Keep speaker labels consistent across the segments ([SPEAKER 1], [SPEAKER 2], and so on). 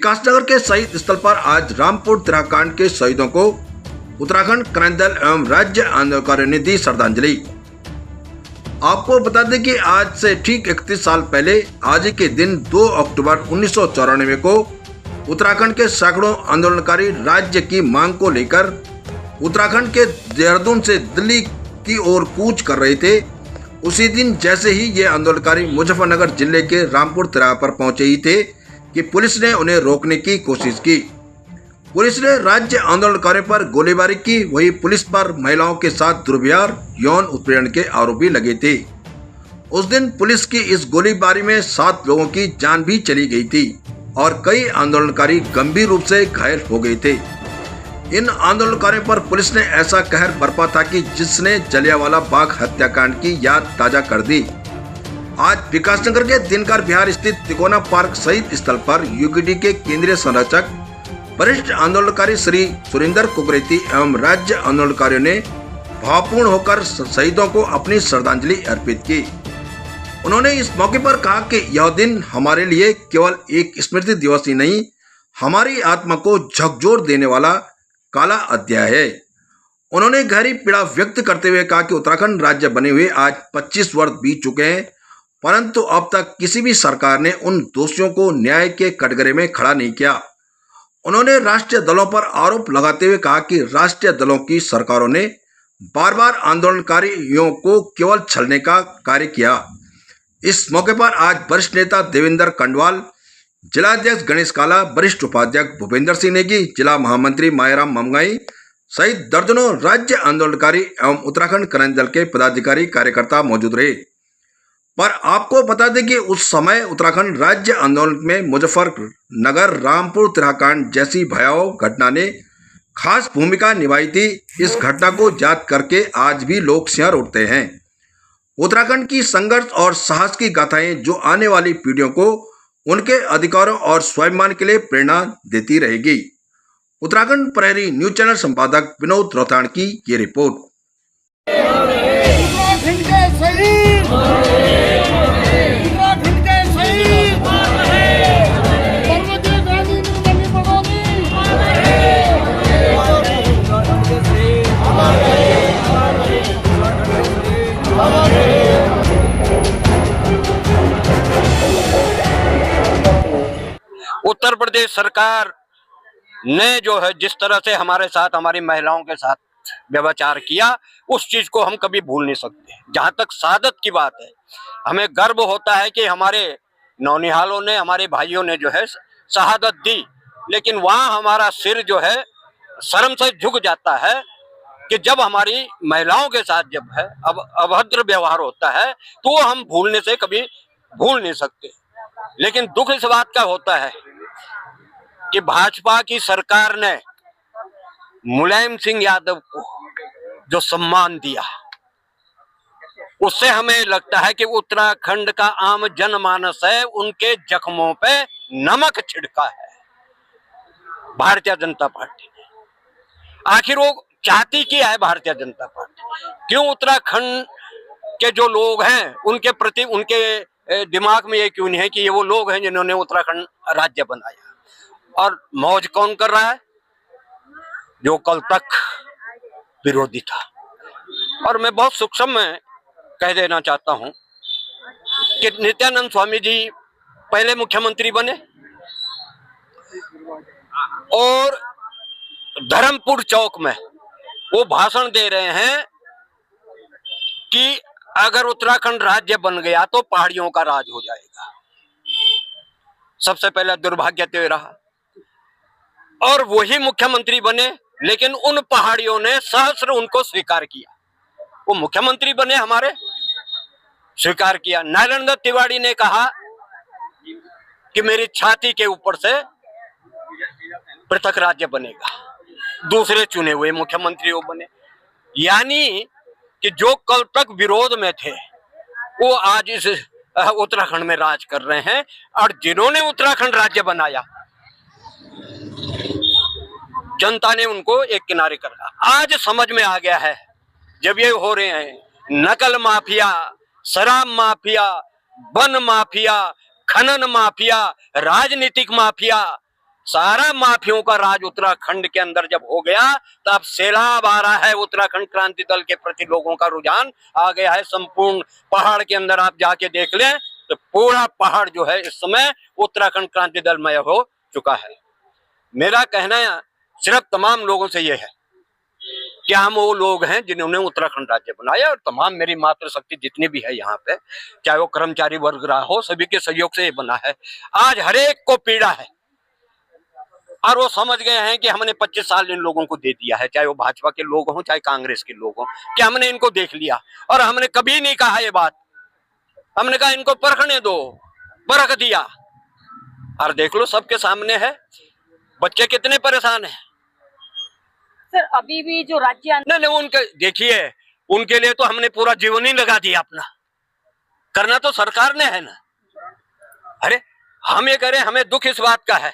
[SPEAKER 1] विकासनगर के शहीद स्थल पर आज रामपुर तिराकांड के शहीदों को उत्तराखंड क्रांति दल एवं राज्य आंदोलनकारियों ने दी श्रद्धांजलि। आपको बता दें कि आज से ठीक 31 साल पहले आज के दिन 2 अक्टूबर 1994 को उत्तराखंड के सैकड़ों आंदोलनकारी राज्य की मांग को लेकर उत्तराखंड के देहरादून से दिल्ली की ओर कूच कर रहे थे। उसी दिन जैसे ही ये आंदोलनकारी मुजफ्फरनगर जिले के रामपुर तिराहा पर पहुंचे ही थे कि पुलिस ने उन्हें रोकने की कोशिश की। पुलिस ने राज्य आंदोलनकारियों पर गोलीबारी की। वही पुलिस पर महिलाओं के साथ दुर्व्यवहार, यौन उत्पीड़न के आरोप भी लगे थे। उस दिन पुलिस की इस गोलीबारी में 7 लोगों की जान भी चली गई थी और कई आंदोलनकारी गंभीर रूप से घायल हो गए थे। इन आंदोलनकारियों पर पुलिस ने ऐसा कहर बरपा था कि जिसने जलियांवाला बाग हत्याकांड की याद ताजा कर दी। आज विकासनगर के दिनकर विहार स्थित तिकोना पार्क शहीद स्थल पर यूकेडी के केंद्रीय संरक्षक वरिष्ठ आंदोलनकारी श्री सुरेंद्र कुकरेती एवं राज्य आंदोलनकारियों ने भावपूर्ण होकर शहीदों को अपनी श्रद्धांजलि अर्पित की। उन्होंने इस मौके पर कहा कि यह दिन हमारे लिए केवल एक स्मृति दिवस ही नहीं, हमारी आत्मा को झकझोर देने वाला काला अध्याय है। उन्होंने गहरी पीड़ा व्यक्त करते हुए कहा कि उत्तराखंड राज्य बने हुए आज 25 वर्ष बीत चुके हैं, परंतु अब तक किसी भी सरकार ने उन दोषियों को न्याय के कटघरे में खड़ा नहीं किया। उन्होंने राष्ट्रीय दलों पर आरोप लगाते हुए कहा कि राष्ट्रीय दलों की सरकारों ने बार बार आंदोलनकारियों को केवल छलने का कार्य किया। इस मौके पर आज वरिष्ठ नेता देवेंद्र कंडवाल, जिलाध्यक्ष गणेश काला, वरिष्ठ उपाध्यक्ष भूपेंद्र सिंह नेगी, जिला महामंत्री मायाराम ममगाई सहित दर्जनों राज्य आंदोलनकारी एवं उत्तराखंड क्रांति दल के पदाधिकारी कार्यकर्ता मौजूद रहे। पर आपको बता दें कि उस समय उत्तराखंड राज्य आंदोलन में मुजफ्फरनगर रामपुर तिराकांड जैसी भयावह घटना ने खास भूमिका निभाई थी। इस घटना को याद करके आज भी लोग सिहर उठते हैं। उत्तराखंड की संघर्ष और साहस की गाथाएं जो आने वाली पीढ़ियों को उनके अधिकारों और स्वाभिमान के लिए प्रेरणा देती रहेगी। उत्तराखंड प्रहरी न्यूज चैनल संपादक विनोद रोहताण की ये रिपोर्ट।
[SPEAKER 2] उत्तर प्रदेश सरकार ने जो है जिस तरह से हमारे साथ, हमारी महिलाओं के साथ व्यभिचार किया, उस चीज को हम कभी भूल नहीं सकते। जहां तक शहादत की बात है, हमें गर्व होता है कि हमारे नौनिहालों ने, हमारे भाइयों ने जो है शहादत दी, लेकिन वहां हमारा सिर जो है शर्म से झुक जाता है कि जब हमारी महिलाओं के साथ जब है अब अभद्र व्यवहार होता है तो वो हम भूलने से कभी भूल नहीं सकते। लेकिन दुख इस बात का होता है कि भाजपा की सरकार ने मुलायम सिंह यादव को जो सम्मान दिया, उससे हमें लगता है कि उत्तराखंड का आम जनमानस है, उनके जख्मों पे नमक छिड़का है भारतीय जनता पार्टी ने। आखिर वो चाहती क्या है भारतीय जनता पार्टी? क्यों उत्तराखंड के जो लोग हैं उनके प्रति, उनके दिमाग में ये क्यों नहीं है कि ये वो लोग हैं जिन्होंने उत्तराखंड राज्य बनाया? और मौज कौन कर रहा है? जो कल तक विरोधी था। और मैं बहुत सूक्ष्म में कह देना चाहता हूं कि नित्यानंद स्वामी जी पहले मुख्यमंत्री बने और धर्मपुर चौक में वो भाषण दे रहे हैं कि अगर उत्तराखंड राज्य बन गया तो पहाड़ियों का राज हो जाएगा। सबसे पहला दुर्भाग्य तो ये रहा। और वही मुख्यमंत्री बने, लेकिन उन पहाड़ियों ने सहस्र उनको स्वीकार किया। वो मुख्यमंत्री बने, हमारे स्वीकार किया। नारायण दत्त तिवारी ने कहा कि मेरी छाती के ऊपर से पृथक राज्य बनेगा। दूसरे चुने हुए मुख्यमंत्री वो बने। यानी कि जो कल तक विरोध में थे वो आज इस उत्तराखंड में राज कर रहे हैं। और जिन्होंने उत्तराखंड राज्य बनाया, जनता ने उनको एक किनारे कर रखा। आज समझ में आ गया है, जब ये हो रहे हैं नकल माफिया, शराब माफिया, वन माफिया, खनन माफिया, राजनीतिक माफिया, सारा माफियों का राज उत्तराखंड के अंदर जब हो गया, तब सैलाब आ रहा है उत्तराखंड क्रांति दल के प्रति, लोगों का रुझान आ गया है। संपूर्ण पहाड़ के अंदर आप जाके देख लें तो पूरा पहाड़ जो है इस समय उत्तराखंड क्रांति दलमय हो चुका है। मेरा कहना सिर्फ तमाम लोगों से यह है कि हम वो लोग हैं जिन्होंने उत्तराखंड राज्य बनाया, और तमाम मेरी मातृशक्ति जितनी भी है यहाँ पे, चाहे वो कर्मचारी वर्ग रहा हो, सभी के सहयोग से ये बना है। आज हर एक को पीड़ा है और वो समझ गए हैं कि हमने 25 साल इन लोगों को दे दिया है, चाहे वो भाजपा के लोग हों चाहे कांग्रेस के लोग हों, कि हमने इनको देख लिया। और हमने कभी नहीं कहा ये बात, हमने कहा इनको परखने दो, परख दिया और देख लो सबके सामने है बच्चे कितने परेशान हैं।
[SPEAKER 3] सर अभी भी जो राज्य
[SPEAKER 2] नहीं, उनके देखिए, उनके लिए तो हमने पूरा जीवन ही लगा दिया अपना, करना तो सरकार ने है ना। अरे हम ये करें, हमें दुख इस बात का है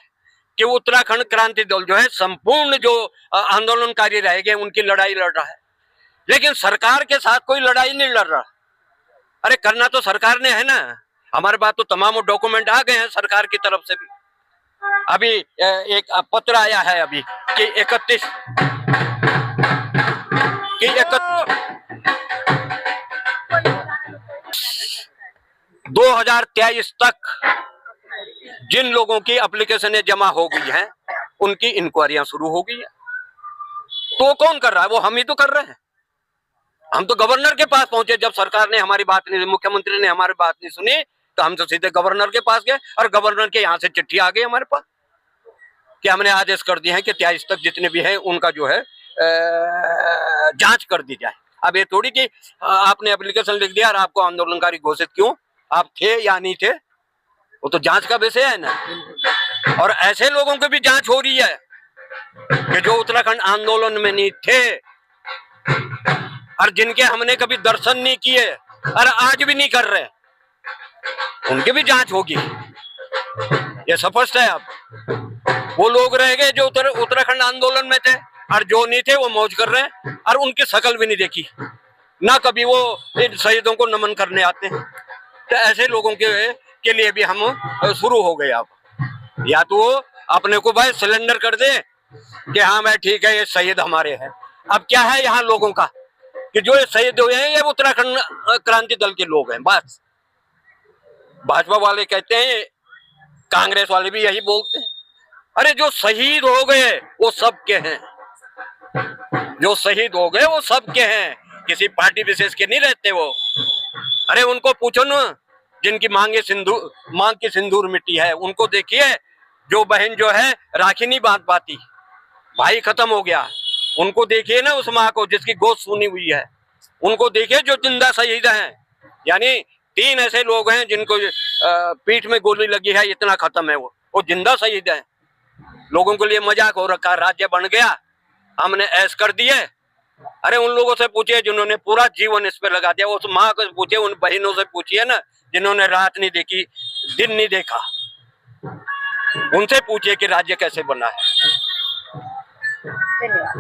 [SPEAKER 2] कि उत्तराखंड क्रांति दल जो है संपूर्ण जो आंदोलनकारी रह गए उनकी लड़ाई लड़ रहा है, लेकिन सरकार के साथ कोई लड़ाई नहीं लड़ रहा। अरे करना तो सरकार ने है ना। हमारे पास तो तमाम डॉक्यूमेंट आ गए हैं सरकार की तरफ से भी। अभी एक पत्र आया है अभी कि 2023 तक जिन लोगों की एप्लीकेशनें जमा हो गई हैं उनकी इंक्वायरियां शुरू हो गई है। तो कौन कर रहा है? वो हम ही तो कर रहे हैं। हम तो गवर्नर के पास पहुंचे, जब सरकार ने हमारी बात नहीं, मुख्यमंत्री ने हमारी बात नहीं सुनी, तो हम तो सीधे गवर्नर के पास गए और गवर्नर के यहाँ से चिट्ठी आ गई हमारे पास कि हमने आदेश कर दिए हैं कि 23 तक जितने भी हैं उनका जो है जांच कर दी जाए। अब ये थोड़ी कि आपने एप्लीकेशन लिख दिया और आपको आंदोलनकारी घोषित, क्यों आप थे या नहीं थे, वो तो जांच का विषय है ना। और ऐसे लोगों की भी जांच हो रही है कि जो उत्तराखंड आंदोलन में नहीं थे और जिनके हमने कभी दर्शन नहीं किए और आज भी नहीं कर रहे, उनकी भी जांच होगी। ये स्पष्ट है। अब वो लोग रह गए जो उत्तराखंड आंदोलन में थे और जो नहीं थे वो मौज कर रहे हैं और उनकी शकल भी नहीं देखी, ना कभी वो इन शहीदों को नमन करने आते हैं। तो ऐसे लोगों के लिए भी हम शुरू हो गए। अब या तो वो अपने को भाई सिलेंडर कर दे कि हाँ मैं ठीक है, ये शहीद हमारे हैं। अब क्या है यहाँ लोगों का कि जो ये शहीद हुए हैं ये उत्तराखंड क्रांति दल के लोग हैं, बस। भाजपा वाले कहते हैं, कांग्रेस वाले भी यही बोलते हैं। अरे जो शहीद हो गए वो सबके हैं, जो शहीद हो गए वो सबके हैं, किसी पार्टी विशेष के नहीं रहते वो। अरे उनको पूछो ना, जिनकी मांग की सिंदूर मिट्टी है, उनको देखिए। जो बहन जो है राखी नहीं बांध पाती, भाई खत्म हो गया, उनको देखिए ना। उस माँ को जिसकी गोद सूनी हुई है, उनको देखिए जो जिंदा शहीद हैं। यानी 3 ऐसे लोग हैं जिनको पीठ में गोली लगी है, इतना खत्म है वो जिंदा शहीद हैं। लोगों के लिए मजाक हो रखा, राज्य बन गया हमने ऐश कर दिए। अरे उन लोगों से पूछिए जिन्होंने पूरा जीवन इस पे लगा दिया, उस माँ को पूछिए, उन बहनों से पूछिए ना जिन्होंने रात नहीं देखी, दिन नहीं देखा, उनसे पूछिए कि राज्य कैसे बना है।
[SPEAKER 3] धन्यवाद।